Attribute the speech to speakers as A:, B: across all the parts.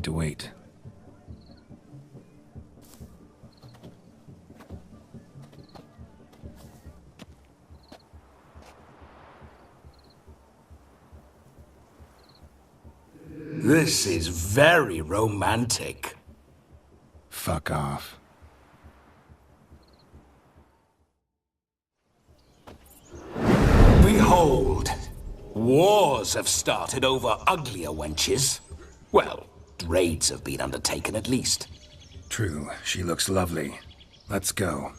A: to wait.
B: This is very romantic.
A: Fuck off.
B: Behold, wars have started over uglier wenches. Well, raids have been undertaken at least.
A: True, she looks lovely. Let's go.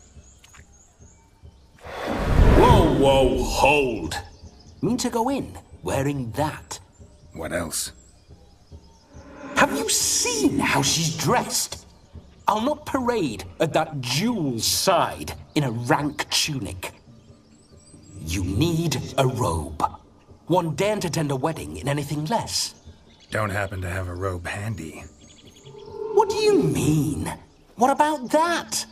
B: Whoa, whoa, hold! Mean to go in, wearing that?
A: What else?
B: Have you seen how she's dressed? I'll not parade at that jewel's side in a rank tunic. You need a robe. One daren't attend a wedding in anything less.
A: Don't happen to have a robe handy.
B: What do you mean? What about that?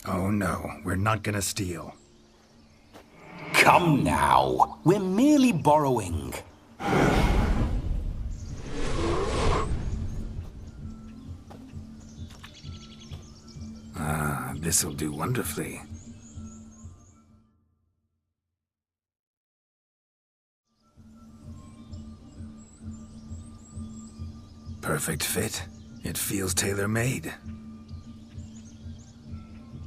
A: Oh no, we're not gonna steal.
B: Come now, we're merely borrowing.
A: Ah, this'll do wonderfully. Perfect fit. It feels tailor-made.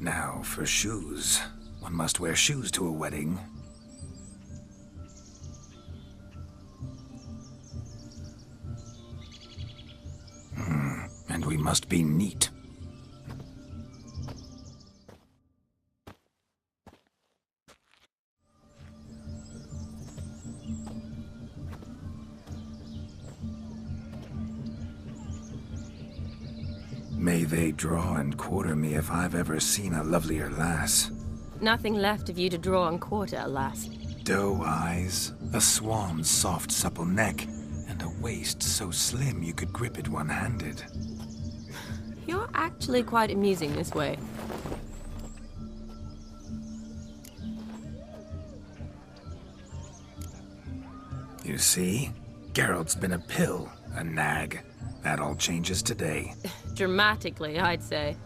A: Now for shoes. One must wear shoes to a wedding. And we must be neat. May they draw and quarter me if I've ever seen a lovelier lass.
C: Nothing left of you to draw and quarter, alas.
A: Doe eyes, a swan's soft supple neck, and a waist so slim you could grip it one-handed.
C: You're actually quite amusing this way.
A: You see? Geralt's been a pill, a nag. That all changes today.
C: Dramatically, I'd say.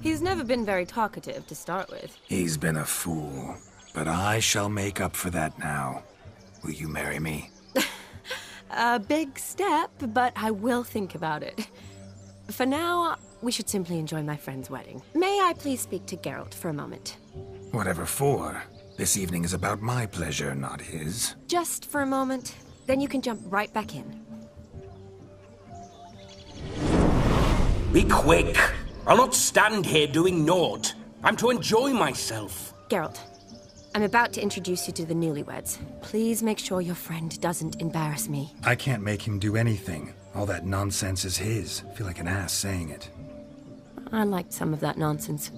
C: He's never been very talkative to start with.
A: He's been a fool, but I shall make up for that now. Will you marry me?
C: A big step, but I will think about it. For now, we should simply enjoy my friend's wedding. May I please speak to Geralt for a moment?
A: Whatever for. This evening is about my pleasure, not his.
C: Just for a moment, then you can jump right back in.
B: Be quick! I'll not stand here doing naught. I'm to enjoy myself.
C: Geralt, I'm about to introduce you to the newlyweds. Please make sure your friend doesn't embarrass me.
A: I can't make him do anything. All that nonsense is his. I feel like an ass saying it.
C: I liked some of that nonsense.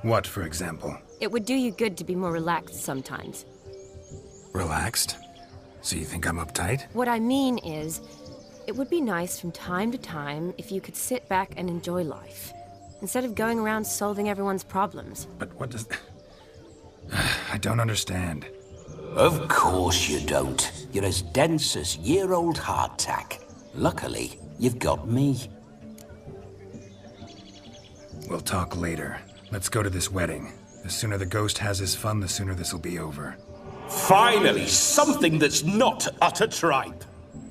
A: What, for example?
C: It would do you good to be more relaxed sometimes.
A: Relaxed? So you think I'm uptight?
C: What I mean is, it would be nice from time to time if you could sit back and enjoy life, instead of going around solving everyone's problems.
A: But what does... I don't understand.
B: Of course you don't. You're as dense as year-old hardtack. Luckily, you've got me.
A: We'll talk later. Let's go to this wedding. The sooner the ghost has his fun, the sooner this'll be over.
B: Finally, something that's not utter tripe.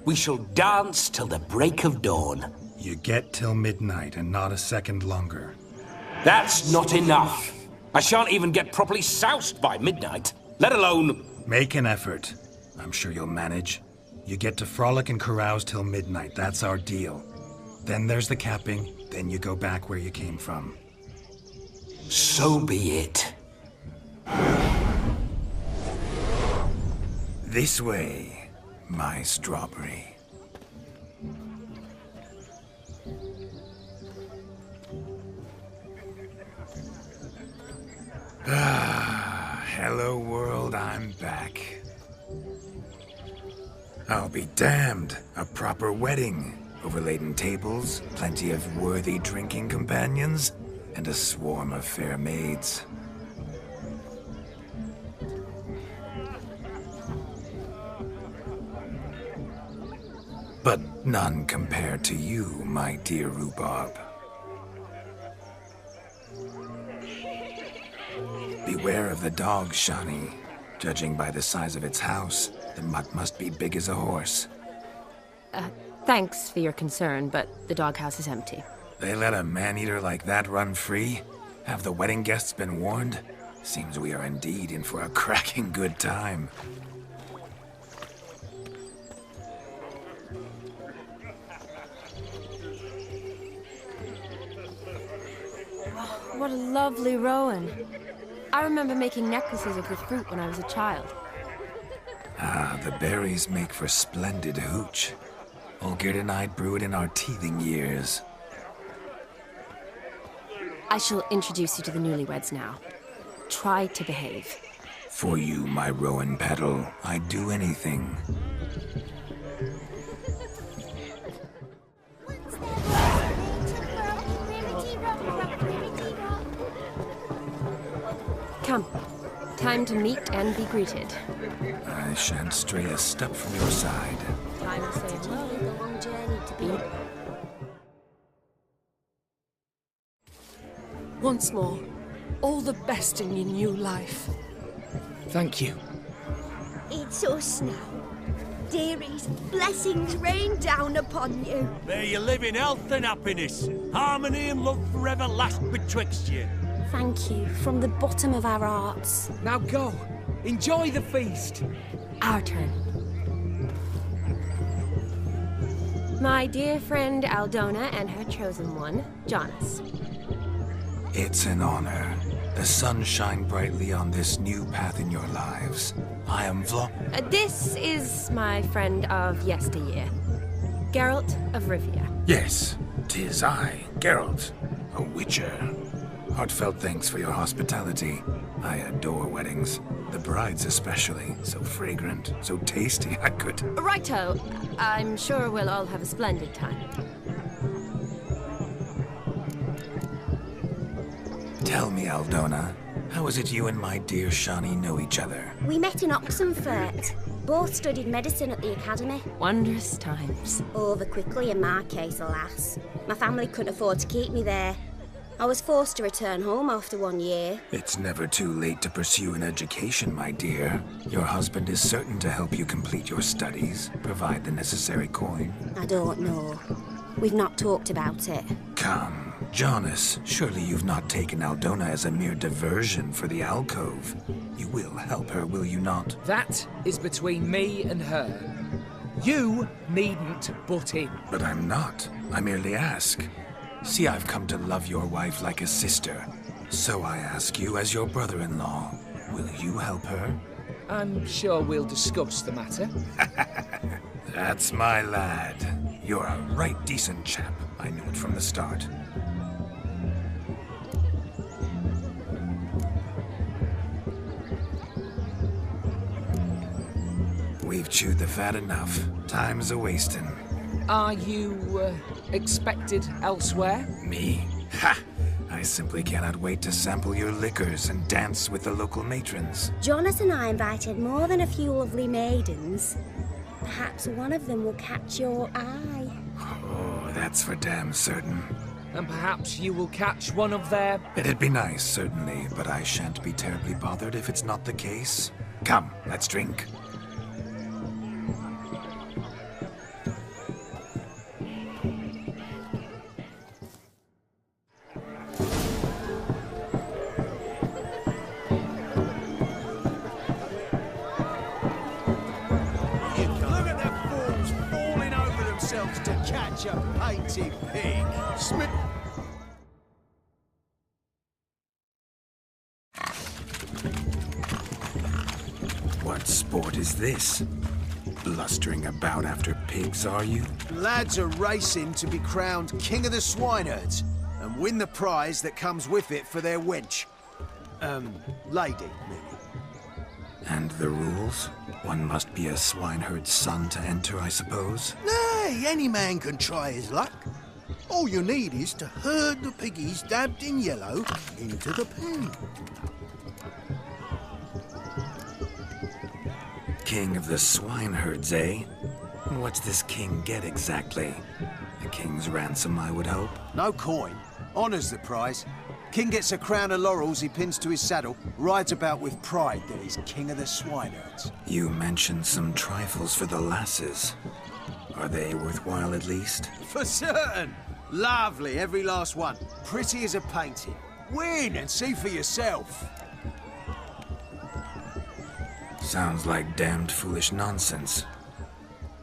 B: We shall dance till the break of dawn.
A: You get till midnight and not a second longer.
B: That's not enough. I shan't even get properly soused by midnight, let alone...
A: Make an effort. I'm sure you'll manage. You get to frolic and carouse till midnight. That's our deal. Then there's the capping. Then you go back where you came from.
B: So be it.
A: This way, my strawberry. Ah, hello world, I'm back. I'll be damned. A proper wedding. Overladen tables, plenty of worthy drinking companions, and a swarm of fair maids. But none compared to you, my dear Rhubarb. Beware of the dog, Shani. Judging by the size of its house, the mutt must be big as a horse.
C: Thanks for your concern, but the doghouse is empty.
A: They let a man-eater like that run free? Have the wedding guests been warned? Seems we are indeed in for a cracking good time.
C: What a lovely rowan. I remember making necklaces of the fruit when I was a child.
A: Ah, the berries make for splendid hooch. Olgerd and I brew it in our teething years.
C: I shall introduce you to the newlyweds now. Try to behave.
A: For you, my rowan petal, I'd do anything.
C: Come. Time to meet and be greeted.
A: I shan't stray a step from your side.
C: Time to say hello. The long journey to be.
D: Once more, all the best in your new life.
E: Thank you.
F: It's us now. Dearies, blessings rain down upon you.
G: May you live in health and happiness. Harmony and love forever last betwixt you.
F: Thank you from the bottom of our hearts.
E: Now go. Enjoy the feast.
C: Our turn. My dear friend Aldona and her chosen one, Jonas.
A: It's an honor. The sun shine brightly on this new path in your lives. I am
C: This is my friend of yesteryear, Geralt of Rivia.
A: Yes, 'tis I, Geralt, a witcher. Heartfelt thanks for your hospitality. I adore weddings. The brides especially. So fragrant, so tasty, I could...
C: Righto. I'm sure we'll all have a splendid time.
A: Tell me, Aldona, how is it you and my dear Shani know each other?
F: We met in Oxenfurt. Both studied medicine at the academy.
C: Wondrous times.
F: Over quickly in my case, alas. My family couldn't afford to keep me there. I was forced to return home after 1 year.
A: It's never too late to pursue an education, my dear. Your husband is certain to help you complete your studies, provide the necessary coin.
F: I don't know. We've not talked about it.
A: Come, Jonas, surely you've not taken Aldona as a mere diversion for the alcove. You will help her, will you not?
E: That is between me and her. You needn't butt in.
A: But I'm not. I merely ask. See, I've come to love your wife like a sister. So I ask you as your brother-in-law, will you help her?
E: I'm sure we'll discuss the matter.
A: That's my lad. You're a right decent chap. I knew it from the start. We've chewed the fat enough. Time's a-wasting.
E: Are you expected elsewhere?
A: Me? Ha! I simply cannot wait to sample your liquors and dance with the local matrons.
F: Jonas and I invited more than a few lovely maidens. Perhaps one of them will catch your eye.
A: Oh, that's for damn certain.
E: And perhaps you will catch one of their...
A: It'd be nice, certainly, but I shan't be terribly bothered if it's not the case. Come, let's drink.
G: A painted pig.
A: What sport is this? Blustering about after pigs, are you?
H: Lads are racing to be crowned King of the Swineherds and win the prize that comes with it for their wench. Lady, really.
A: And the rules? One must be a swineherd's son to enter, I suppose?
H: Nay, any man can try his luck. All you need is to herd the piggies dabbed in yellow into the pen.
A: King of the swineherds, eh? What's this king get exactly? A king's ransom, I would hope.
H: No coin. Honours the prize. King gets a crown of laurels he pins to his saddle, rides about with pride that he's king of the swineherds.
A: You mentioned some trifles for the lasses. Are they worthwhile at least?
H: For certain! Lovely, every last one. Pretty as a painting. Win and see for yourself.
A: Sounds like damned foolish nonsense.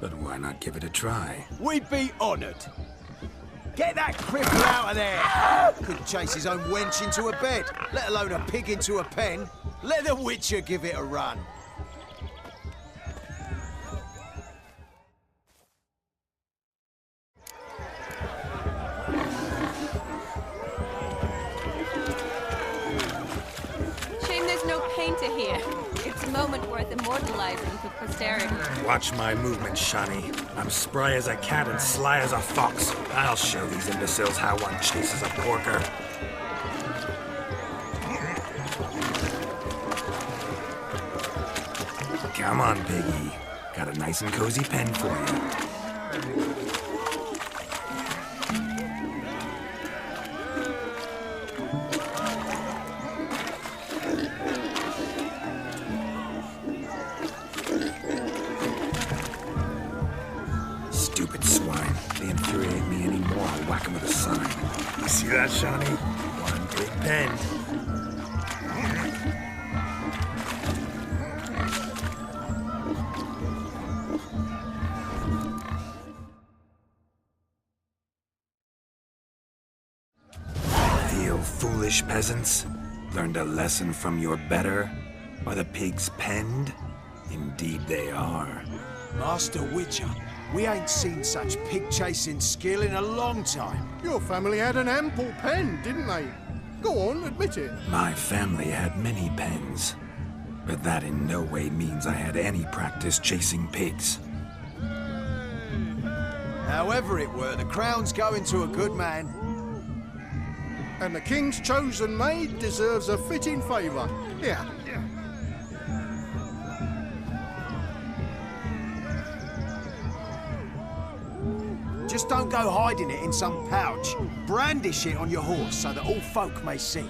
A: But why not give it a try?
H: We'd be honoured. Get that cripple out of there! Couldn't chase his own wench into a bed, let alone a pig into a pen. Let the Witcher give it a run.
C: Shame there's no painter here. It's a moment worth immortalizing for posterity.
A: Watch my movements, Shani. I'm spry as a cat and sly as a fox. I'll show these imbeciles how one chases a porker. Come on, piggy. Got a nice and cozy pen for you. Stupid swine. They infuriate me anymore. I'll whack them with a sign. You see that, Shani? One big pen. Feel foolish, peasants? Learned a lesson from your better? Are the pigs penned? Indeed they are.
H: Master Witcher, we ain't seen such pig-chasing skill in a long time.
I: Your family had an ample pen, didn't they? Go on, admit it.
A: My family had many pens, but that in no way means I had any practice chasing pigs.
H: However it were, the crown's going to a good man.
I: And the king's chosen maid deserves a fitting favour. Here.
H: Just don't go hiding it in some pouch. Brandish it on your horse so that all folk may see.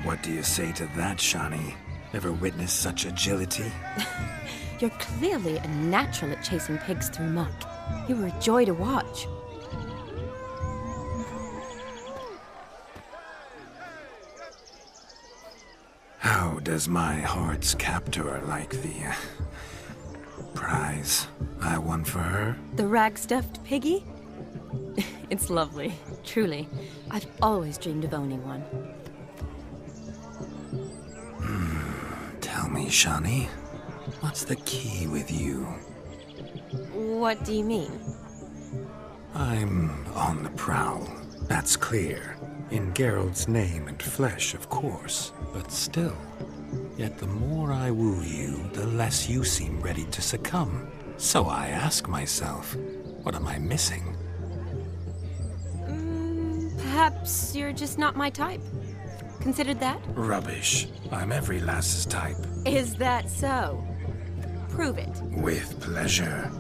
A: What do you say to that, Shani? Ever witnessed such agility?
C: You're clearly a natural at chasing pigs through muck. You were a joy to watch.
A: How does my heart's captor like the prize I won for her?
C: The rag-stuffed piggy? It's lovely, truly. I've always dreamed of owning one.
A: Tell me, Shani, what's the key with you?
C: What do you mean?
A: I'm on the prowl, that's clear. In Geralt's name and flesh, of course, but still. Yet the more I woo you, the less you seem ready to succumb. So I ask myself, what am I missing?
C: Perhaps you're just not my type. Considered that?
A: Rubbish. I'm every lass's type.
C: Is that so? Prove it.
A: With pleasure.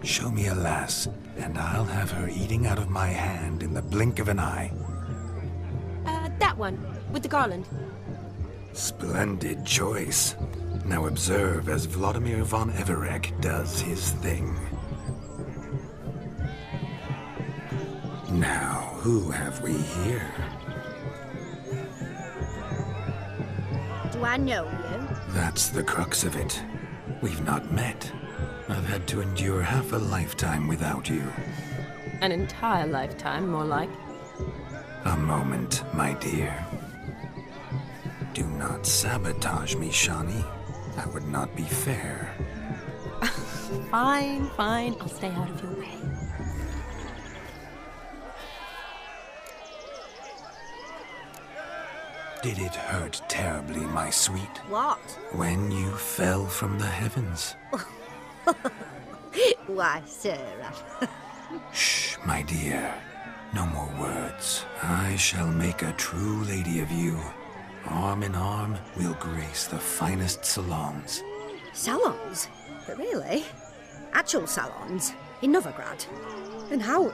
A: Show me a lass, and I'll have her eating out of my hand in the blink of an eye.
C: That one, with the garland.
A: Splendid choice. Now observe as Vladimir von Everek does his thing. Now, who have we here?
F: Do I know you?
A: That's the crux of it. We've not met. I've had to endure half a lifetime without you.
C: An entire lifetime, more like.
A: A moment, my dear. Do not sabotage me, Shani. That would not be fair.
C: Fine, fine. I'll stay out of your way.
A: Did it hurt terribly, my sweet?
F: What?
A: When you fell from the heavens?
F: Why, Sarah.
A: Shh, my dear. No more words. I shall make a true lady of you. Arm in arm, we'll grace the finest salons.
F: Salons? But really? Actual salons in Novigrad. And how...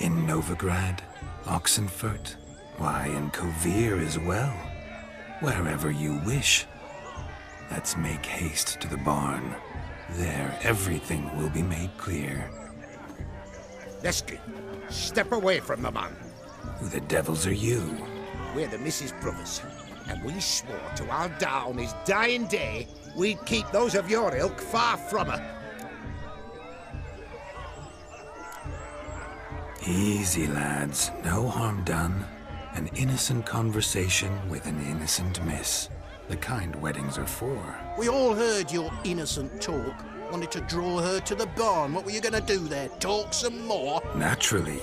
A: In Novigrad, Oxenfurt, why, in Kovir as well. Wherever you wish. Let's make haste to the barn. There, everything will be made clear.
J: Lesky, step away from the man.
A: Who the devils are you?
J: We're the Mrs. Brothers, and we swore to our down his dying day we'd keep those of your ilk far from her.
A: Easy, lads. No harm done. An innocent conversation with an innocent miss. The kind weddings are for.
I: We all heard your innocent talk. Wanted to draw her to the barn. What were you gonna do there? Talk some more?
A: Naturally,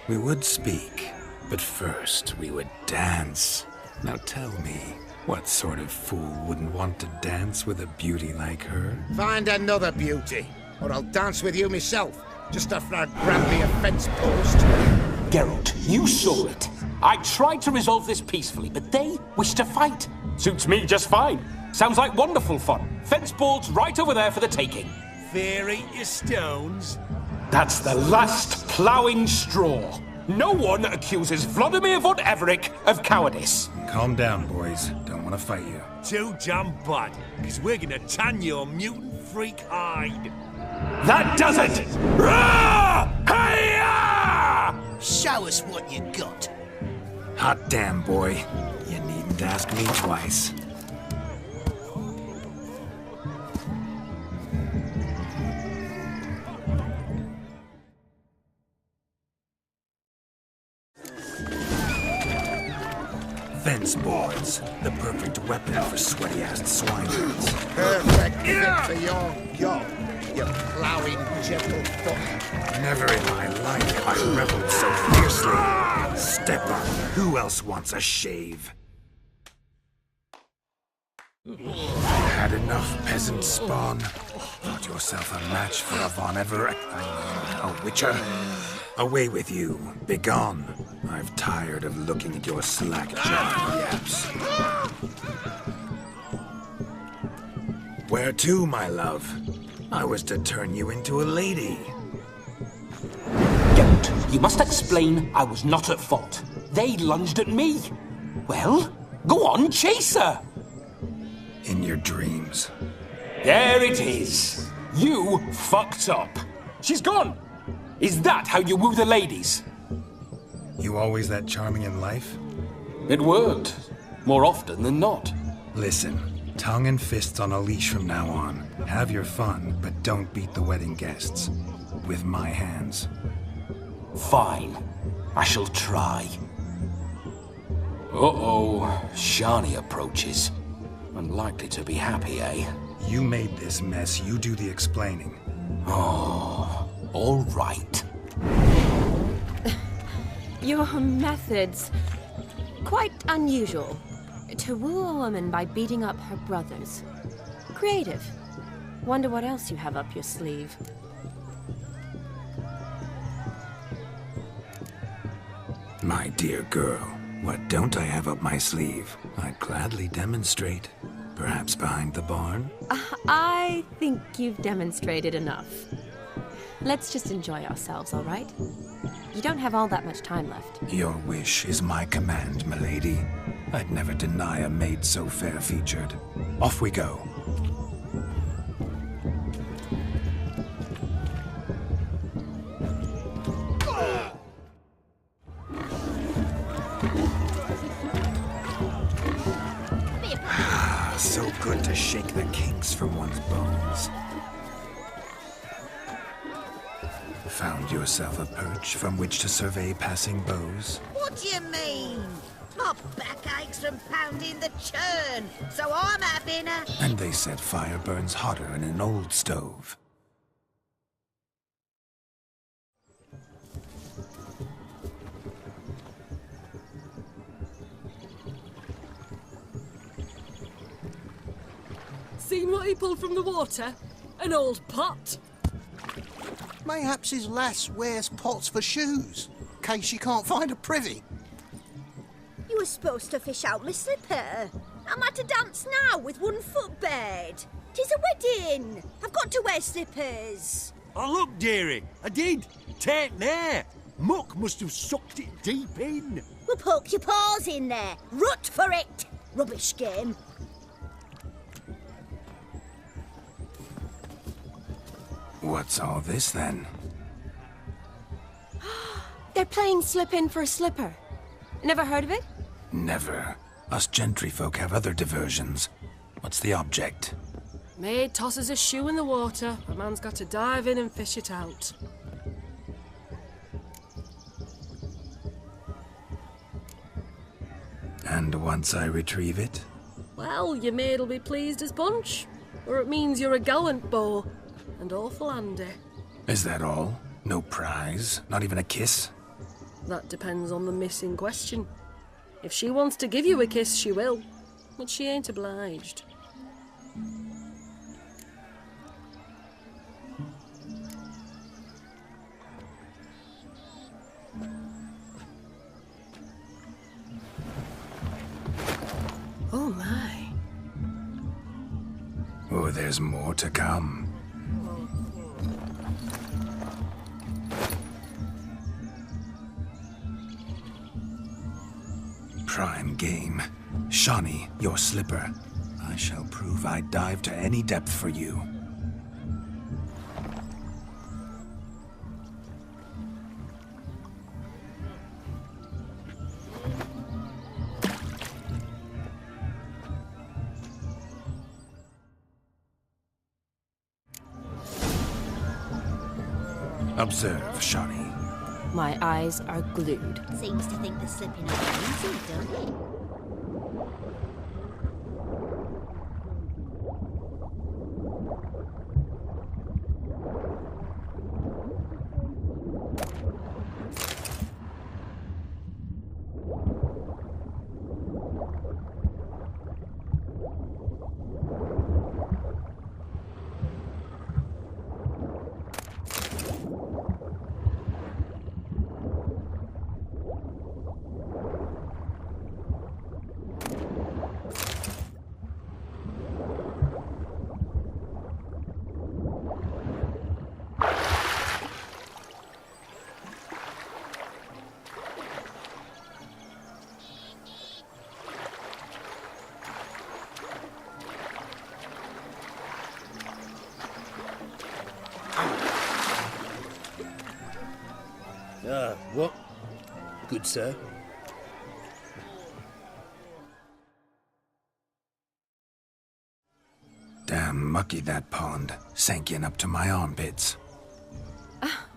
A: we would speak. But first, we would dance. Now tell me, what sort of fool wouldn't want to dance with a beauty like her?
J: Find another beauty, or I'll dance with you myself, just after I grab me a fence post.
B: Geralt, you saw it. I tried to resolve this peacefully, but they wish to fight. Suits me just fine. Sounds like wonderful fun. Fence boards right over there for the taking.
G: Fear eat your stones.
B: That's the last ploughing straw. No one accuses Vladimir von Everick of cowardice.
A: Calm down, boys. Don't want to fight you.
G: Too damn bad, because we're gonna tan your mutant freak hide.
B: That does it! Rah! Hi-ya!
H: Show us what you got.
A: Hot damn, boy. You needn't ask me twice. Fence boards, the perfect weapon for sweaty-assed swineherds.
J: Perfect fit for your job, you ploughing gentle foot.
A: Never in my life have I reveled so fiercely. Step up. Who else wants a shave? Had enough, peasant spawn. Thought yourself a match for a Von Everett. A witcher. Away with you. Begone. I've tired of looking at your slack-jawed yaps. Where to, my love? I was to turn you into a lady.
B: Geralt, you must explain I was not at fault. They lunged at me. Well, go on, chase her.
A: In your dreams.
B: There it is. You fucked up. She's gone. Is that how you woo the ladies?
A: You always that charming in life?
B: It worked. More often than not.
A: Listen, tongue and fists on a leash from now on. Have your fun, but don't beat the wedding guests. With my hands.
B: Fine. I shall try. Uh-oh. Shani approaches. Unlikely to be happy, eh?
A: You made this mess. You do the explaining.
B: Oh, all right.
C: Your methods... quite unusual. To woo a woman by beating up her brothers. Creative. Wonder what else you have up your sleeve.
A: My dear girl, what don't I have up my sleeve? I'd gladly demonstrate. Perhaps behind the barn?
C: I think you've demonstrated enough. Let's just enjoy ourselves, all right? You don't have all that much time left.
A: Your wish is my command, milady. I'd never deny a maid so fair-featured. Off we go. So good to shake the kinks from one's bones. Found yourself a perch from which to survey passing beaux?
K: What do you mean? My back aches from pounding the churn, so I'm having a...
A: And they said fire burns hotter in an old stove.
D: Seen what he pulled from the water? An old pot.
I: Mayhaps his lass wears pots for shoes, in case she can't find a privy.
F: You were supposed to fish out my slipper. Am I to dance now with one foot bared? 'Tis a wedding. I've got to wear slippers.
G: Oh, look, dearie, I did. Take there. Muck must have sucked it deep in.
F: Well, poke your paws in there. Rut for it. Rubbish game.
A: What's all this, then?
C: They're playing slip in for a slipper. Never heard of it?
A: Never. Us gentry folk have other diversions. What's the object?
D: Maid tosses a shoe in the water. A man's got to dive in and fish it out.
A: And once I retrieve it?
D: Well, your maid'll be pleased as punch. Or it means you're a gallant beau. And awful handy.
A: Is that all? No prize? Not even a kiss?
D: That depends on the miss in question. If she wants to give you a kiss, she will. But she ain't obliged. Oh my.
A: Oh, there's more to come. Prime game. Shani, your slipper. I shall prove I dive to any depth for you. Observe, Shani.
C: My eyes are glued.
F: Seems to think the slipping up easy, doesn't it?
L: What? Good, sir.
A: Damn mucky, that pond. Sank in up to my armpits.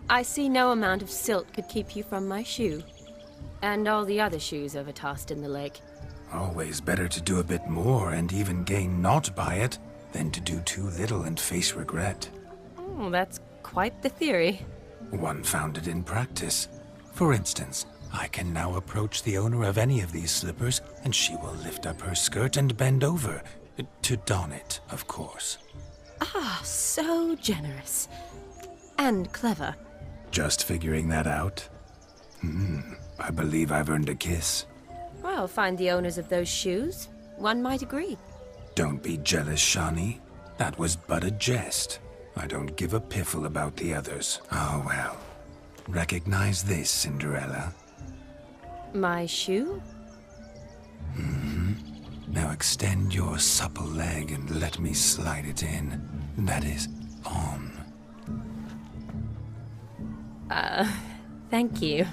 C: I see no amount of silt could keep you from my shoe. And all the other shoes overtossed in the lake.
A: Always better to do a bit more and even gain naught by it than to do too little and face regret.
C: Oh, that's quite the theory.
A: One founded in practice. For instance, I can now approach the owner of any of these slippers, and she will lift up her skirt and bend over. To don it, of course.
C: Ah, so generous. And clever.
A: Just figuring that out? I believe I've earned a kiss.
C: Well, find the owners of those shoes. One might agree.
A: Don't be jealous, Shani. That was but a jest. I don't give a piffle about the others. Oh, well. Recognize this, Cinderella.
C: My shoe?
A: Now extend your supple leg and let me slide it in. That is, on.
C: Thank you.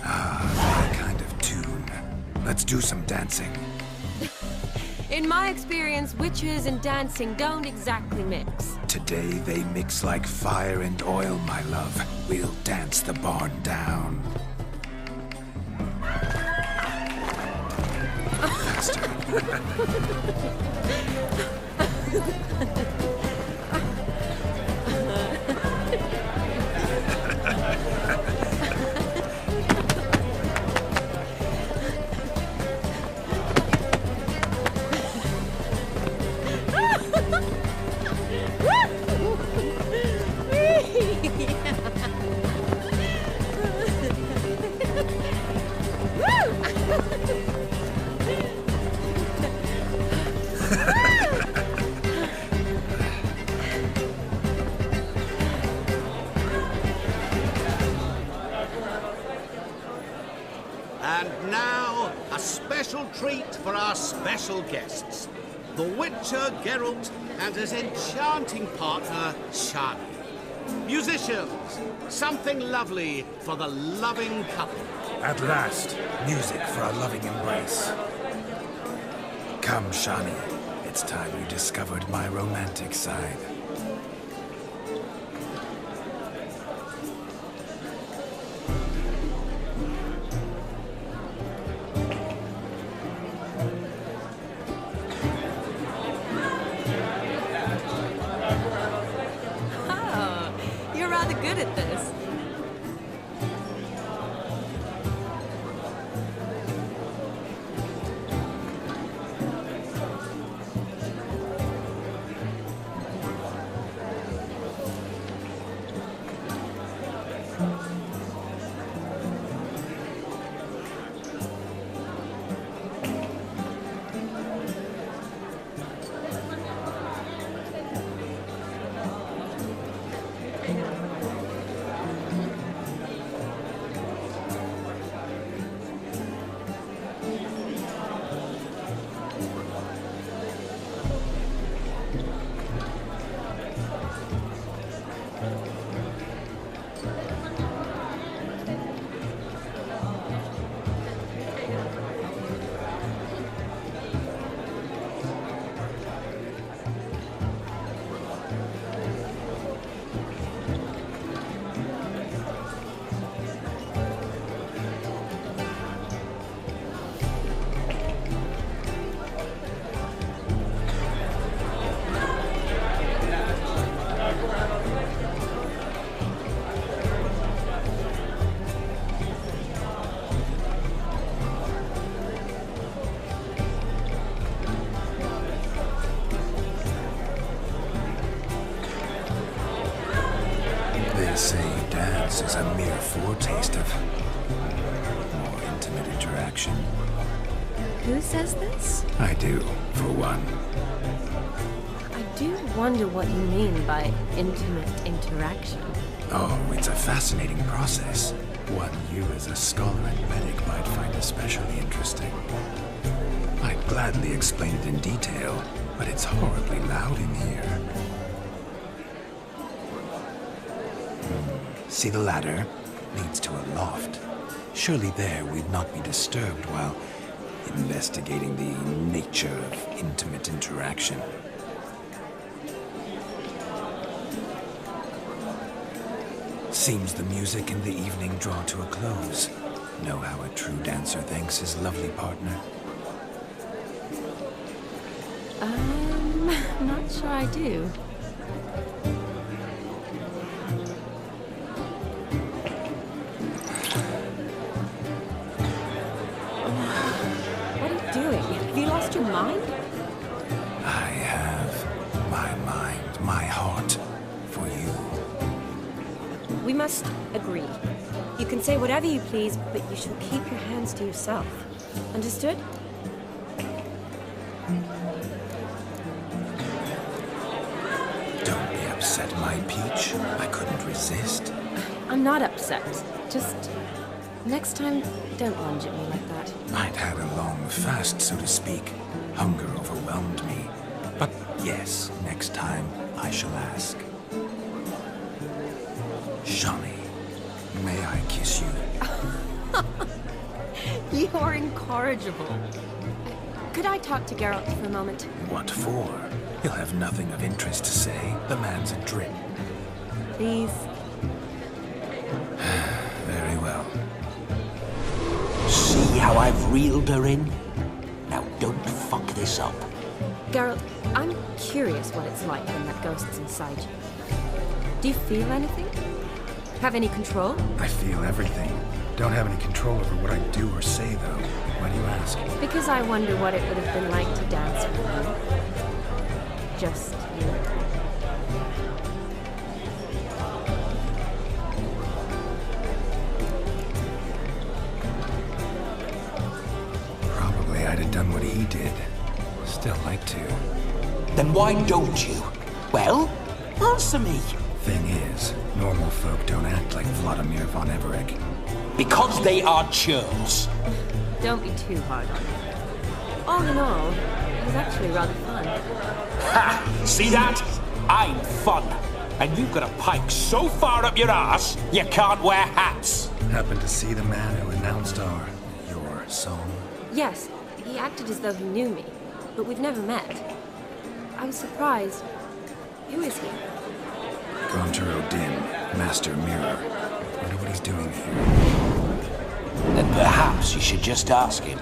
A: That kind of tune. Let's do some dancing.
C: In my experience, witches and dancing don't exactly mix.
A: Today they mix like fire and oil, my love. We'll dance the barn down. Faster.
J: And now, a special treat for our special guests. The Witcher Geralt and his enchanting partner, Shani. Musicians, something lovely for the loving couple.
A: At last, music for our loving embrace. Come, Shani. It's time you discovered my romantic side.
C: Oh, you're rather good at this. They say dance is a mere foretaste of more intimate interaction. Who says this?
A: I do, for one.
C: I do wonder what you mean by intimate interaction.
A: Oh, it's a fascinating process. One you as a scholar and medic might find especially interesting. I'd gladly explain it in detail, but it's horribly loud in here. See the ladder? Leads to a loft. Surely there we'd not be disturbed while investigating the nature of intimate interaction. Seems the music and the evening draw to a close. Know how a true dancer thanks his lovely partner?
C: Not sure I do. What are you doing? Have you lost your mind?
A: I have my mind, my heart for you.
C: We must agree. You can say whatever you please, but you shall keep your hands to yourself. Understood?
A: Don't be upset, my peach. I couldn't resist.
C: I'm not upset. Just next time, don't lunge at me like that.
A: I'd had a long fast, so to speak. Hunger overwhelmed me. But yes, next time I shall ask. Shani, may I kiss you?
C: You are incorrigible. Could I talk to Geralt for a moment?
A: What for? He'll have nothing of interest to say. The man's adrip.
C: Please.
A: Very well.
B: See how I've reeled her in? Now don't fuck this up.
C: Geralt, I'm curious what it's like when that ghost's inside you. Do you feel anything? Have any control?
A: I feel everything. Don't have any control over what I do or say, though. Why do you ask?
C: Because I wonder what it would have been like to dance with you. Just you.
A: have done what he did. Still like to.
B: Then why don't you? Well, answer me.
A: Thing is, normal folk don't act like Vladimir von Everett.
B: Because they are churls.
C: Don't be too hard on him. All in all, it was actually rather fun.
B: Ha! See that? I'm fun. And you've got a pike so far up your ass, you can't wear hats.
A: Happened to see the man who announced your song?
C: Yes, he acted as though he knew me, but we've never met. I was surprised. Who is he?
A: Gaunter Odin, Master Mirror. Wonder what he's doing here.
B: Then perhaps you should just ask him.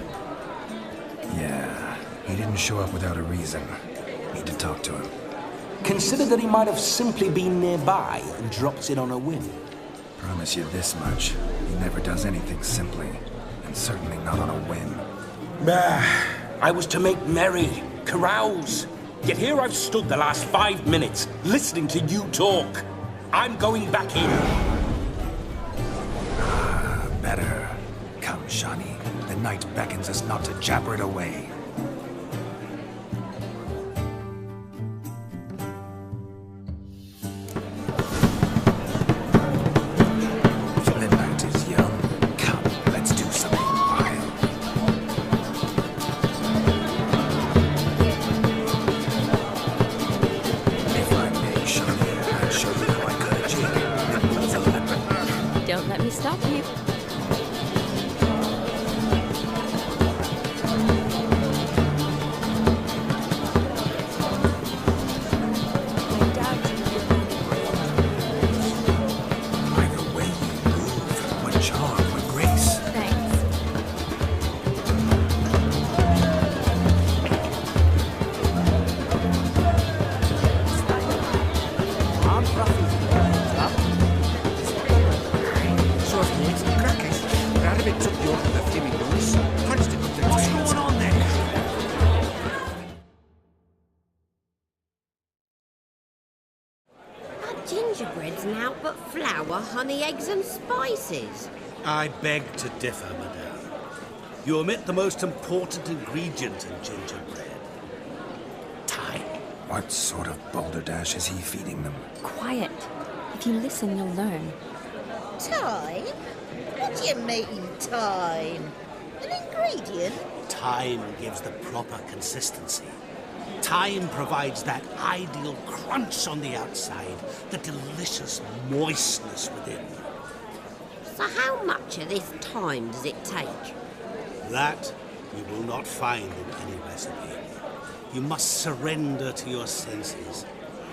A: Yeah, he didn't show up without a reason. Need to talk to him.
B: Consider that he might have simply been nearby and dropped in on a whim.
A: Promise you this much. He never does anything simply, and certainly not on a whim.
B: Bah! I was to make merry, carouse. Yet here I've stood the last 5 minutes, listening to you talk. I'm going back in.
A: Better. Come, Shani. The night beckons us not to jabber it away. The night is young. Come, let's do something wild. If I may, Shani, I'll show you how I cut a jig. As a leopard.
C: Don't let me stop you.
K: Gingerbread's now but flour, honey, eggs and spices.
J: I beg to differ, madame. You omit the most important ingredient in gingerbread. Time.
A: What sort of balderdash is he feeding them?
C: Quiet. If you listen, you'll learn.
K: Time? What do you mean, time? An ingredient?
J: Time gives the proper consistency. Time provides that ideal crunch on the outside, the delicious moistness within.
K: So how much of this time does it take?
J: That you will not find in any recipe. You must surrender to your senses.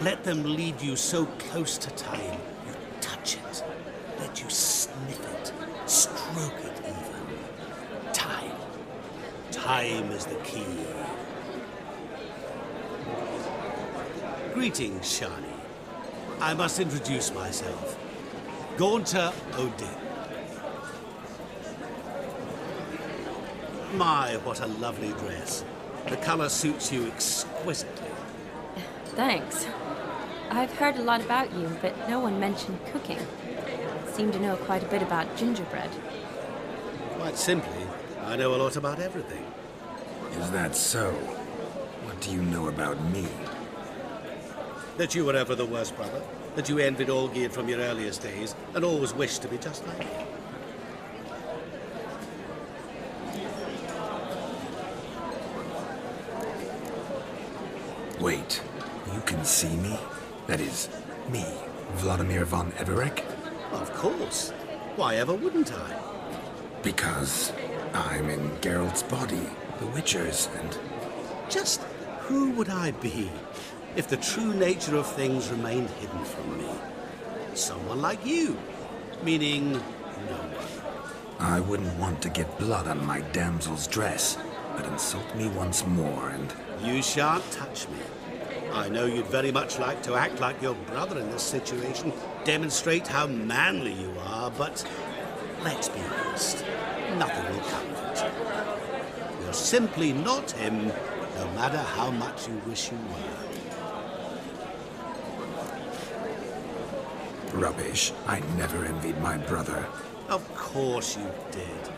J: Let them lead you so close to time, you touch it. Let you sniff it, stroke it even. Time. Time is the key. Greetings, Shani. I must introduce myself. Gaunter Odin. My, what a lovely dress. The color suits you exquisitely.
C: Thanks. I've heard a lot about you, but no one mentioned cooking. Seem to know quite a bit about gingerbread.
J: Quite simply, I know a lot about everything.
A: Is that so? What do you know about me?
J: That you were ever the worst brother, that you envied Olgierd from your earliest days, and always wished to be just like him.
A: Wait, you can see me? That is, me, Vladimir von Everett?
J: Of course. Why ever wouldn't I?
A: Because I'm in Geralt's body, the Witcher's, and...
J: Just who would I be if the true nature of things remained hidden from me? Someone like you, meaning no one.
A: I wouldn't want to get blood on my damsel's dress, but insult me once more and...
J: You shan't touch me. I know you'd very much like to act like your brother in this situation, demonstrate how manly you are, but let's be honest, nothing will come of it. You're simply not him, no matter how much you wish you were.
A: Rubbish. I never envied my brother.
J: Of course you did.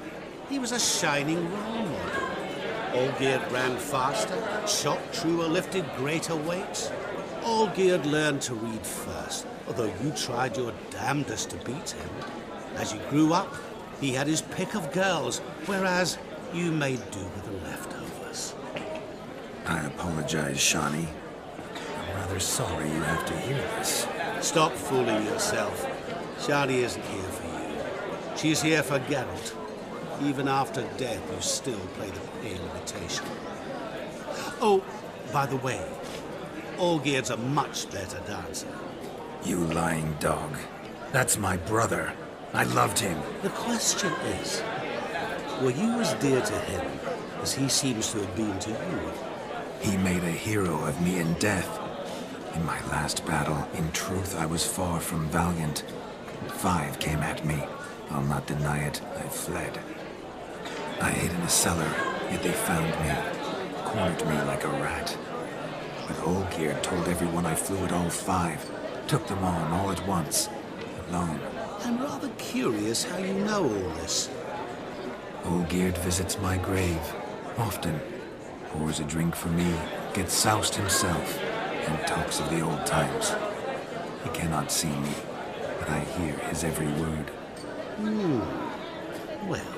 J: He was a shining role model. Olgierd ran faster, shot truer, lifted greater weights. Olgierd learned to read first, although you tried your damnedest to beat him. As you grew up, he had his pick of girls, whereas you made do with the leftovers.
A: I apologize, Shani. I'm rather sorry you have to hear this.
J: Stop fooling yourself. Shani isn't here for you. She's here for Geralt. Even after death, you still play the pale imitation. Oh, by the way, Olgierd's a much better dancer.
A: You lying dog. That's my brother. I loved him.
J: The question is, were you as dear to him as he seems to have been to you?
A: He made a hero of me in death. In my last battle, in truth, I was far from valiant. 5 came at me. I'll not deny it, I fled. I hid in a cellar, yet they found me, cornered me like a rat. But Olgierd told everyone I flew at all 5, took them on all at once, alone.
J: I'm rather curious how you know all this.
A: Olgierd visits my grave, often. Pours a drink for me, gets soused himself, and talks of the old times. He cannot see me, but I hear his every word.
J: Well,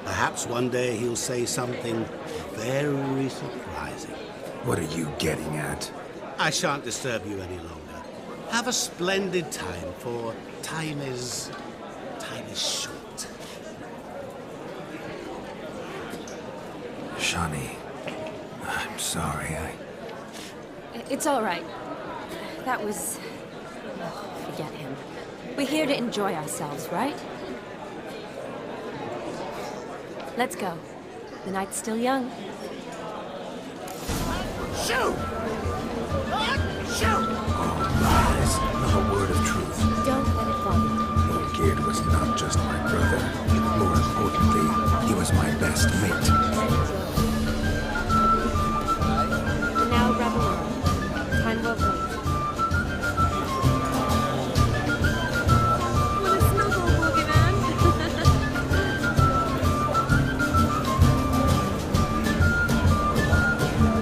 J: perhaps one day he'll say something very surprising.
A: What are you getting at?
J: I shan't disturb you any longer. Have a splendid time, for time is short.
A: Shani, I'm sorry,
C: It's all right. That was... oh, forget him. We're here to enjoy ourselves, right? Let's go. The night's still young.
K: Shoot! Shoot!
A: Oh, lies. Not a word of truth.
C: Don't let it bother you.
A: Olgierd was not just my brother. More importantly, he was my best mate.
C: And now grab along. Time well played. What a snuggle, boogeyman!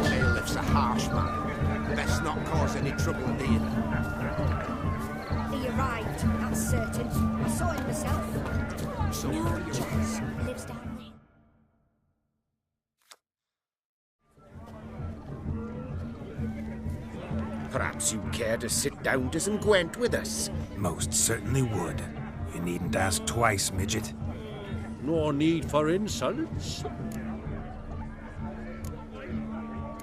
G: Bailiff's a harsh man. Best not cause any trouble near.
F: He arrived, that's certain. I saw him myself.
G: So
F: No chance. He lives down there.
M: Perhaps you'd care to sit down to some Gwent with us.
A: Most certainly would. You needn't ask twice, midget.
G: No need for insults.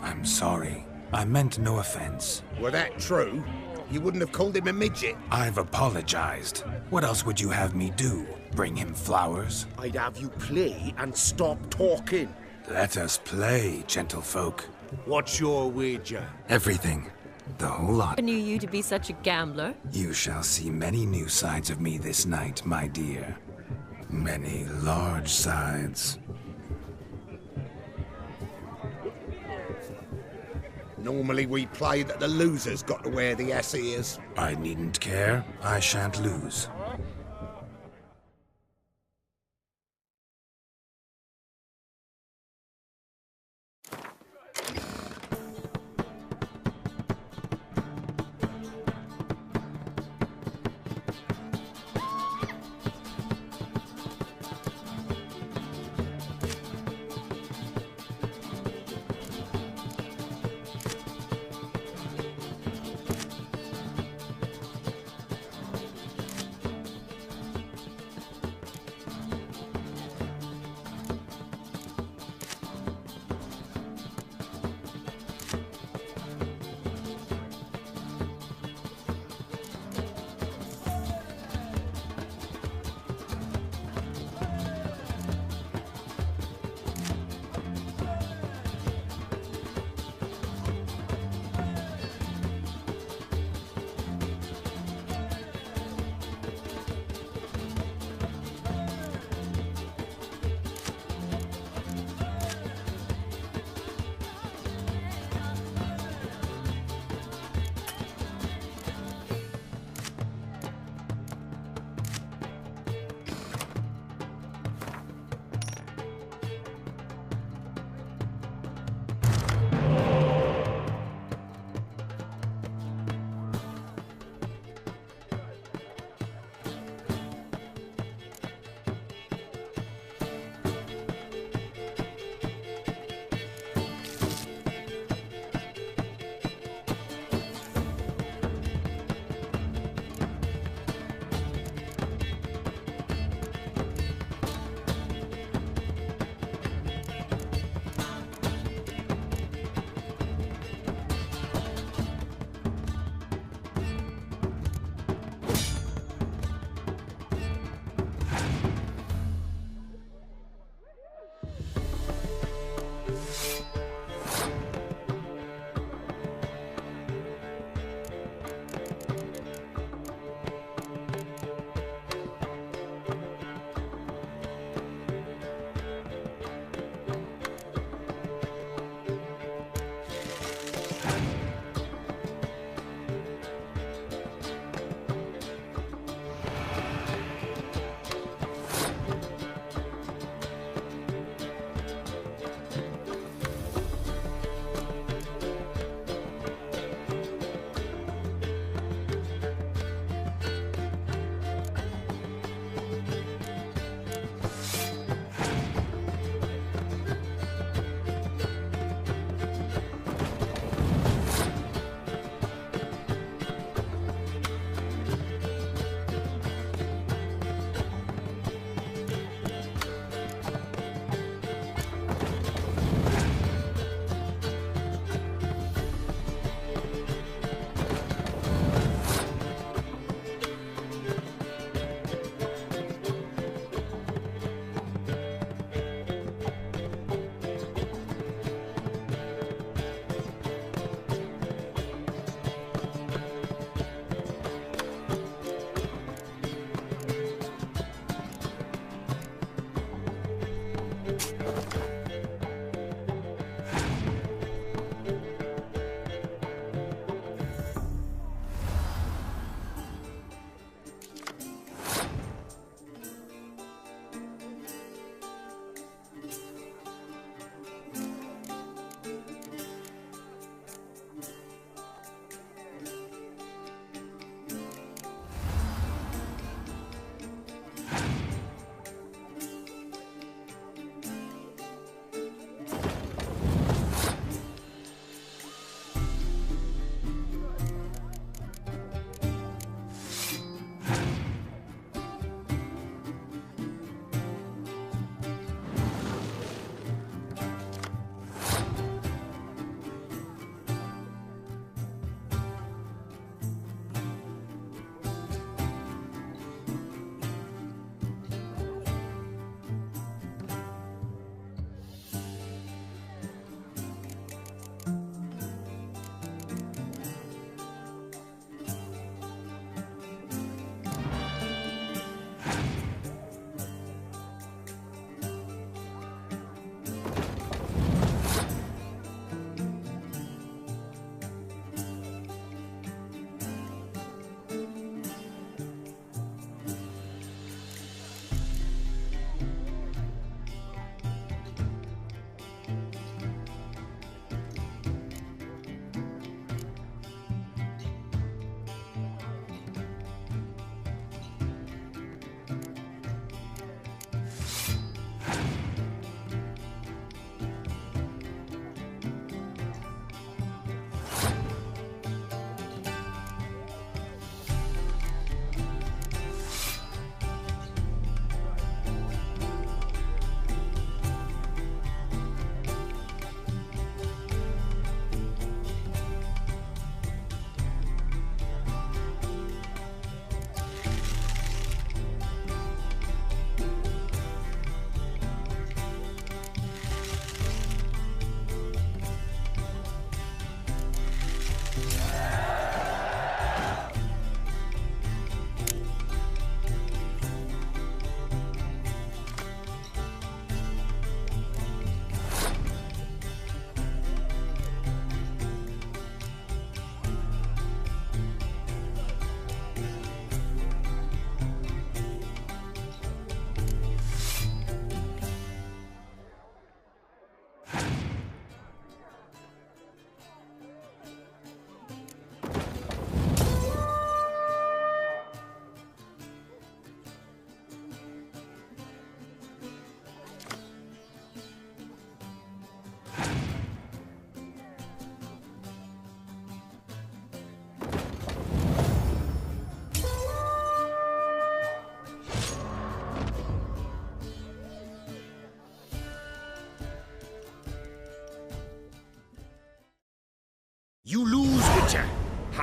A: I'm sorry. I meant no offense.
M: Were that true, you wouldn't have called him a midget.
A: I've apologized. What else would you have me do? Bring him flowers?
M: I'd have you play and stop talking.
A: Let us play, gentlefolk.
G: What's your wager?
A: Everything. The whole lot.
C: I knew you to be such a gambler.
A: You shall see many new sides of me this night, my dear. Many large sides.
M: Normally we play that the loser's got to wear the ass ears.
A: I needn't care. I shan't lose.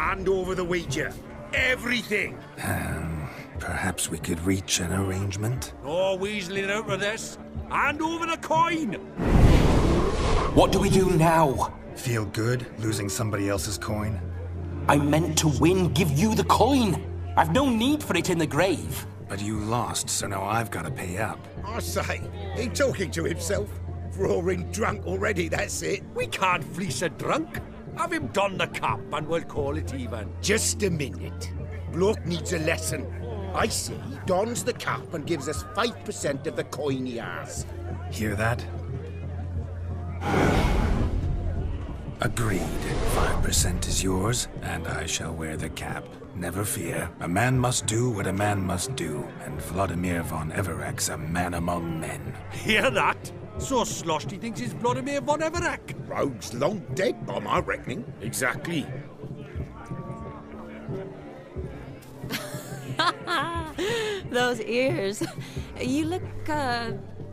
M: Hand over the Ouija. Everything.
A: Perhaps we could reach an arrangement?
G: No weaseling out of this. Hand over the coin.
B: What do we do now?
A: Feel good losing somebody else's coin?
B: I meant to win, give you the coin. I've no need for it in the grave.
A: But you lost, so now I've got to pay up.
M: I say, he talking to himself. Roaring drunk already, that's it.
G: We can't fleece a drunk. Have him don the cap and we'll call it even.
M: Just a minute. Bloke needs a lesson. I say he dons the cap and gives us 5% of the coin he has.
A: Hear that? Agreed. 5% is yours, and I shall wear the cap. Never fear. A man must do what a man must do, and Vladimir von Everek's a man among men.
G: Hear that? So sloshed he thinks he's Vladimir von Everek.
M: Rogue's long dead by my reckoning.
G: Exactly.
C: Those ears. You look,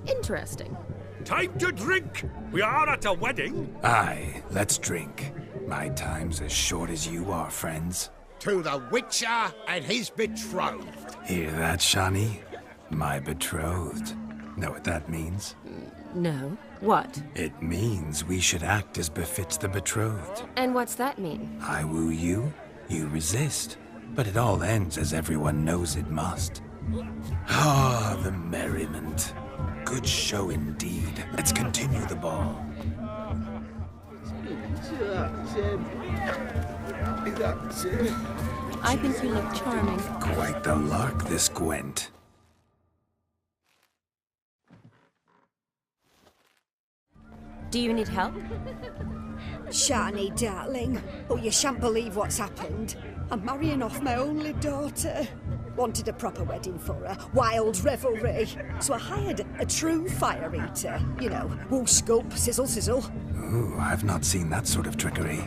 C: interesting.
G: Time to drink! We are at a wedding.
A: Aye, let's drink. My time's as short as you are, friends.
M: To the Witcher and his betrothed.
A: Hear that, Shani? My betrothed. Know what that means?
C: No. What?
A: It means we should act as befits the betrothed.
C: And what's that mean?
A: I woo you, you resist. But it all ends as everyone knows it must. Ah, the merriment. Good show indeed. Let's continue the ball.
C: I think you look charming.
A: Quite the lark, this Gwent.
C: Do you need help?
N: Shani, darling. Oh, you shan't believe what's happened. I'm marrying off my only daughter. Wanted a proper wedding for her, wild revelry. So I hired a true fire eater. You know, whoosh, gulp, sizzle, sizzle.
A: Ooh, I've not seen that sort of trickery.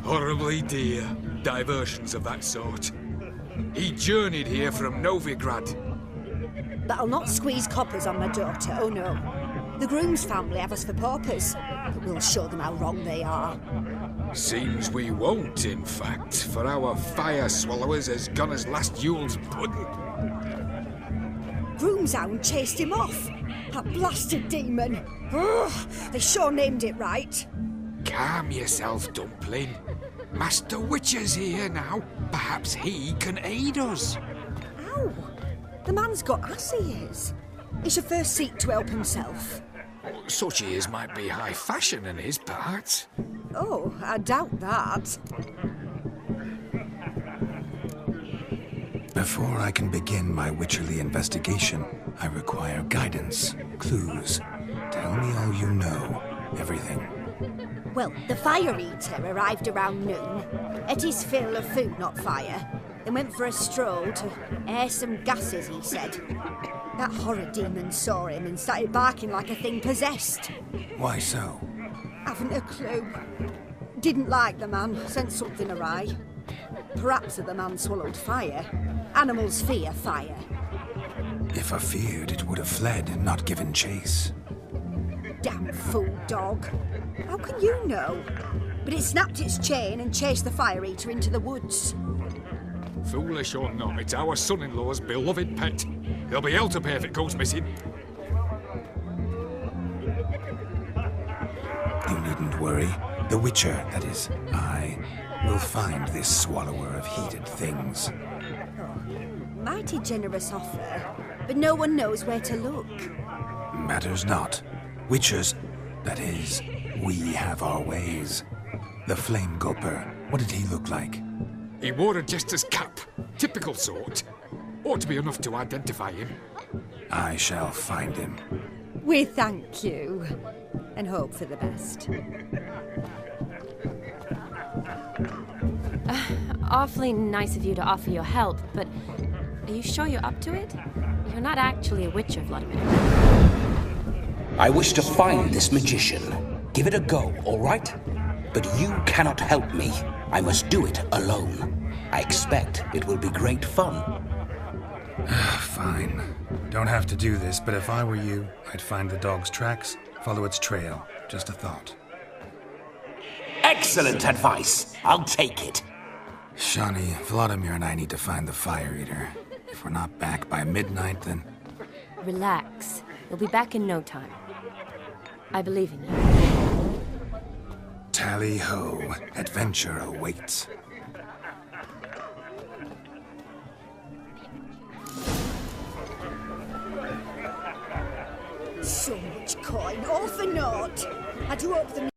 O: Horribly dear diversions of that sort. He journeyed here from Novigrad.
N: But I'll not squeeze coppers on my daughter, oh no. The groom's family have us for paupers, but we'll show them how wrong they are.
O: Seems we won't, in fact, for our fire swallowers has gone as last Yule's pudding.
N: Groom's hound chased him off. That blasted demon. Ugh, they sure named it right.
O: Calm yourself, Dumpling. Master Witcher's here now. Perhaps he can aid us.
N: Ow! The man's got ass ears. He should first seek to help himself.
O: Such ears might be high fashion in his part.
N: Oh, I doubt that.
A: Before I can begin my witcherly investigation, I require guidance, clues. Tell me all you know. Everything.
N: Well, the fire eater arrived around noon. Ate his fill of food, not fire. Then went for a stroll to air some gases, he said. That horror demon saw him and started barking like a thing possessed.
A: Why so?
N: Haven't a clue. Didn't like the man, sent something awry. Perhaps the man swallowed fire. Animals fear fire.
A: If I feared, it would have fled and not given chase.
N: Damn fool dog. How can you know? But it snapped its chain and chased the fire eater into the woods.
O: Foolish or not, it's our son-in-law's beloved pet. There'll be hell to pay if it goes missing.
A: You needn't worry. The Witcher, that is, I, will find this swallower of heated things.
N: Oh, mighty generous offer, but no one knows where to look.
A: Matters not. Witchers, that is, we have our ways. The Flame Gulper, what did he look like?
O: He wore a jester's cap. Typical sort. Ought to be enough to identify him.
A: I shall find him.
N: We thank you, and hope for the best.
C: Awfully nice of you to offer your help, but are you sure you're up to it? You're not actually a witcher, Vladimir.
B: I wish to find this magician. Give it a go, all right? But you cannot help me. I must do it alone. I expect it will be great fun.
A: Fine. Don't have to do this, but if I were you, I'd find the dog's tracks, follow its trail. Just a thought.
B: Excellent advice. I'll take it.
A: Shani, Vladimir and I need to find the Fire Eater. If we're not back by midnight, then...
C: Relax. You'll be back in no time. I believe in you.
A: Tally-ho. Adventure awaits.
N: So much coin, all for naught. I do hope the